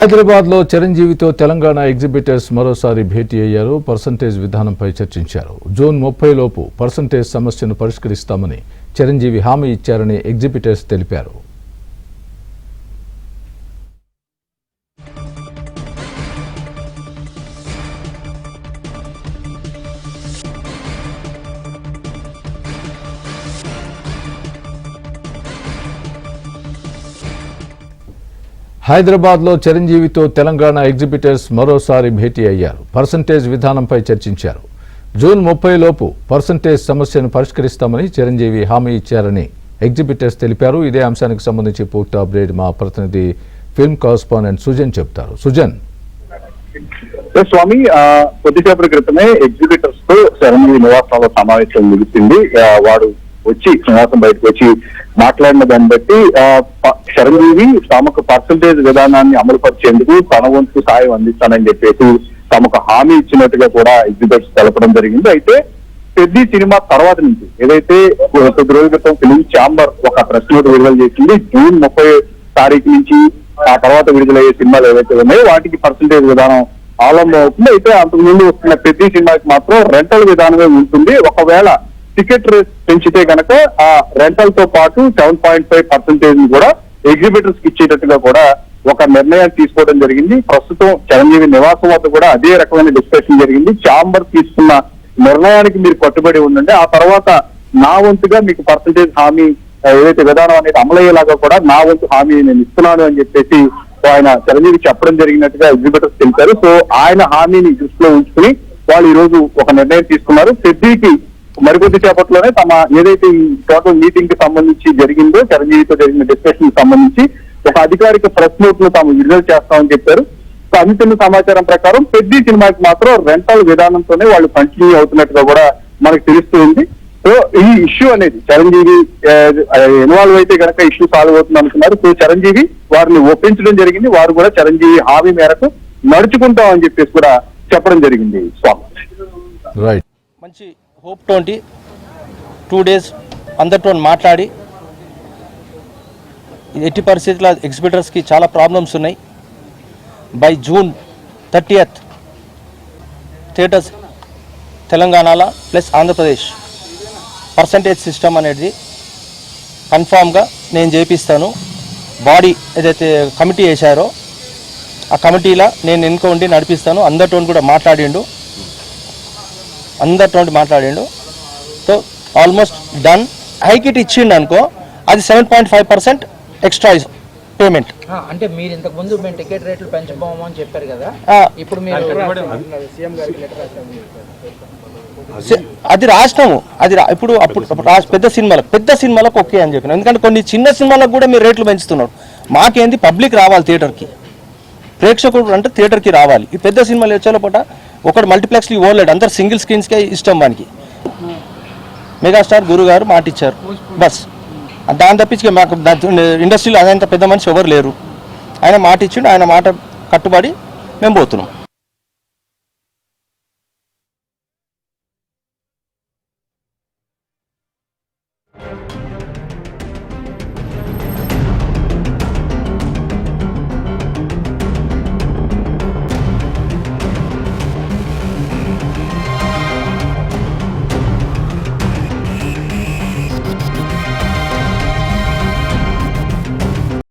హైదరాబాద్లో చిరంజీవితో తెలంగాణ ఎగ్జిబిటర్స్ మరోసారి భేటీ అయ్యారు. పర్సంటేజ్ విధానంపై చర్చించారు. జూన్ 30 లోపు పర్సంటేజ్ సమస్యను పరిష్కరిస్తామని చిరంజీవి హామీ ఇచ్చారని ఎగ్జిబిటర్స్ తెలిపారు. హైదరాబాద్లో చిరంజీవితో తెలంగాణ ఎగ్జిబిటర్స్ మరోసారి భేటీ అయ్యారు. పర్సంటేజ్ విధానంపై చర్చించారు. జూన్ 30 లోపు పర్సంటేజ్ సమస్యను పరిష్కరిస్తామని చిరంజీవి హామీ ఇచ్చారని ఎగ్జిబిటర్స్ తెలిపారు. ఇదే అంశానికి సంబంధించి పూర్తి అప్డేట్ మా ప్రతినిధి ఫిల్మ్ కరెస్పాండెంట్ సుజన్ చెప్తారు. సుజన్, స్వామి, కొద్దిసేపటి క్రితమే ఎగ్జిబిటర్స్ తో చిరంజీవి నివాసంలో సమావేశం ముగిసింది. వాడు వచ్చి నివాసం బయటకు వచ్చి మాట్లాడిన దాన్ని బట్టి చిరంజీవి తమకు పర్సంటేజ్ విధానాన్ని అమలు పరిచేందుకు తన వంతు సాయం అందిస్తానని చెప్పేసి తమకు హామీ ఇచ్చినట్టుగా కూడా ఎగ్జిబిటర్స్ తెలపడం జరిగింది. అయితే పెద్ద సినిమా తర్వాత నుంచి ఏదైతే కొద్ది రోజుల క్రితం ఫిలిం ఛాంబర్ ఒక ప్రెస్ నోట్ విడుదల చేసింది. జూన్ 30 తారీఖు నుంచి ఆ తర్వాత విడుదలయ్యే సినిమాలు ఏవైతే ఉన్నాయో వాటికి పర్సంటేజ్ విధానం ఆలంబం అవుతుంది. అయితే అంతకు ముందు వస్తున్న పెద్ద సినిమాకి మాత్రం రెంటల్ విధానమే ఉంటుంది. ఒకవేళ టికెట్ రేట్ పెంచితే కనుక ఆ రెంటల్ తో పాటు 7.5% కూడా ఎగ్జిబిటర్స్ కి ఇచ్చేటట్టుగా కూడా ఒక నిర్ణయాన్ని తీసుకోవడం జరిగింది. ప్రస్తుతం చిరంజీవి నివాసం వద్ద కూడా అదే రకమైన డిస్కషన్ జరిగింది. ఛాంబర్ తీసుకున్న నిర్ణయానికి మీరు కట్టుబడి ఉండండి, ఆ తర్వాత నా వంతుగా మీకు పర్సంటేజ్ హామీ ఏదైతే విధానం అనేది అమలయ్యేలాగా కూడా నా వంతు హామీ నేను ఇస్తున్నాను అని చెప్పేసి ఆయన చిరంజీవి చెప్పడం జరిగినట్టుగా ఎగ్జిబిటర్స్ తెలిపారు. సో ఆయన హామీని దృష్టిలో ఉంచుకుని వాళ్ళు ఈ రోజు ఒక నిర్ణయం తీసుకున్నారు. పెద్దకి మరికొద్ది సేపట్లోనే తమ ఏదైతే ఈ టోటల్ మీటింగ్ కి సంబంధించి జరిగిందో చిరంజీవితో జరిగిన డిస్కషన్ కి సంబంధించి ఒక అధికారిక ప్రెస్ నోట్ ను తాము విడుదల చేస్తామని చెప్పారు. అందుతున్న సమాచారం ప్రకారం పెద్ద సినిమాకి మాత్రం రెంటల్ విధానంతోనే వాళ్ళు కంటిన్యూ అవుతున్నట్టుగా కూడా మనకు తెలుస్తూ ఉంది. సో ఈ ఇష్యూ అనేది చిరంజీవి ఇన్వాల్వ్ అయితే కనుక ఇష్యూ సాల్వ్ అవుతుంది అనుకున్నారు. సో చిరంజీవి వారిని ఒప్పించడం జరిగింది. వారు కూడా చిరంజీవి హామీ మేరకు నడుచుకుంటామని చెప్పేసి కూడా చెప్పడం జరిగింది. స్వామి, మంచి హోప్ తోటి 2 days అందరితో మాట్లాడి ఎట్టి పరిస్థితుల్లో ఎగ్జిబిటర్స్కి చాలా ప్రాబ్లమ్స్ ఉన్నాయి. బై జూన్ 30th థియేటర్స్ తెలంగాణలో ప్లస్ ఆంధ్రప్రదేశ్ పర్సంటేజ్ సిస్టమ్ అనేది కన్ఫామ్గా నేను చేపిస్తాను. బాడీ ఏదైతే కమిటీ వేశారో ఆ కమిటీలో నేను వెనుక ఉండి నడిపిస్తాను. అందరితో కూడా మాట్లాడిండు. So almost done. హైకిట్ ఇచ్చిండు అనుకో, అది 7.5% ఎక్స్ట్రా పేమెంట్. అంటే మీరు ఇంతకు ముందు మేము టికెట్ రేట్లు పెంచబోము అని చెప్పారు కదా, ఇప్పుడు మీరు అది రాసినాము. అది ఇప్పుడు అప్పుడు పెద్ద సినిమాలకు ఓకే అని చెప్పిన. ఎందుకంటే కొన్ని చిన్న సినిమాలకు కూడా మీరు రేట్లు పెంచుతున్నారు. మాకేంది, పబ్లిక్ రావాలి థియేటర్కి, ప్రేక్షకుడు అంటే థియేటర్కి రావాలి. ఈ పెద్ద సినిమాలు వచ్చేలోపట ఒకటి మల్టీప్లెక్స్కి ఓన్లేడు, అందరు సింగిల్ స్క్రీన్స్కే ఇష్టం. వానికి మెగాస్టార్ గురుగారు మాట ఇచ్చారు బస్. దాని తప్పించి మాకు ఇండస్ట్రీలో అదంత పెద్ద మనిషి ఎవరు లేరు. ఆయన మాట ఇచ్చిండు, ఆయన మాట కట్టుబడి మేము పోతున్నాం.